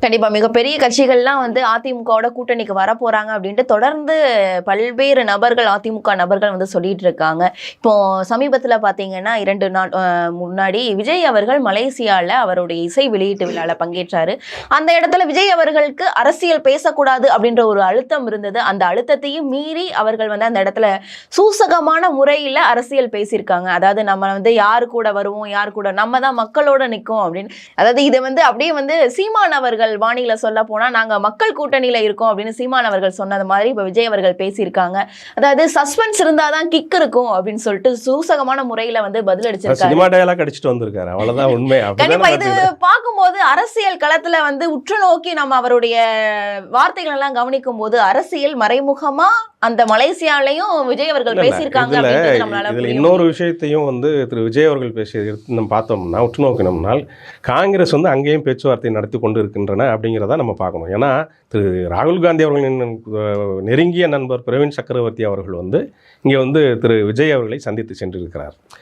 கண்டிப்பா மிகப்பெரிய கட்சிகள்லாம் வந்து அதிமுகவோட கூட்டணிக்கு வர போறாங்க அப்படின்ட்டு தொடர்ந்து பல்வேறு நபர்கள் அதிமுக நபர்கள் வந்து சொல்லிட்டு இருக்காங்க. இப்போ சமீபத்துல பாத்தீங்கன்னா 2 நாள் முன்னாடி விஜய் அவர்கள் மலேசியால அவருடைய இசை வெளியீட்டு விழால பங்கேற்றாரு. அந்த இடத்துல விஜய் அவர்களுக்கு அரசியல் பேசக்கூடாது அப்படின்ற ஒரு அழுத்தம் இருந்தது. அந்த அழுத்தத்தையும் மீறி அவர்கள் வந்து அந்த இடத்துல சூசகமான முறையில அரசியல் பேசியிருக்காங்க. அதாவது நம்ம வந்து யாரு கூட வருவோம், யாரு கூட நம்ம தான் மக்களோட நிற்கும் அப்படின்னு. அதாவது இதை வந்து அப்படியே வந்து சீமான் அவர்கள் வாணியில சொல்ல போனா நாங்க மக்கள் கூட்டணியில இருக்கோம் அப்படின்னு சீமான் அவர்கள் சொன்னது மாதிரி இப்ப விஜய் அவர்கள் பேசியிருக்காங்க. அதாவது சஸ்பென்ஸ் இருந்தாதான் கிக் இருக்கும் அப்படின்னு சொல்லிட்டு சூசகமான முறையில வந்து பதில் அடிச்சிருக்காரு. சினிமா டயலாக் அடிச்சிட்டு வந்திருக்காரு. அவ்வளவுதான் உண்மை. கண்டிப்பா இது பார்க்கும்போது அரசியல் களத்துல வந்து உற்று நோக்கி நம்ம அவருடைய வார்த்தைகள் எல்லாம் கவனிக்கும் போது அரசியல் மறைமுகமா அந்த மலேசியாலையும் விஜய் அவர்கள் பேசியிருக்காங்க. இதுல இன்னொரு விஷயத்தையும் வந்து திரு விஜய் அவர்கள் பேசியது நம்ம பார்த்தோம்னா உற்று நோக்கினோம்னால் காங்கிரஸ் வந்து அங்கேயும் பேச்சுவார்த்தை நடத்தி கொண்டு இருக்கின்றன அப்படிங்கிறத நம்ம பார்க்கணும். ஏன்னா திரு ராகுல் காந்தி அவர்களின் நெருங்கிய நண்பர் பிரவீன் சக்கரவர்த்தி அவர்கள் வந்து இங்கே வந்து திரு விஜய் அவர்களை சந்தித்து சென்றிருக்கிறார்.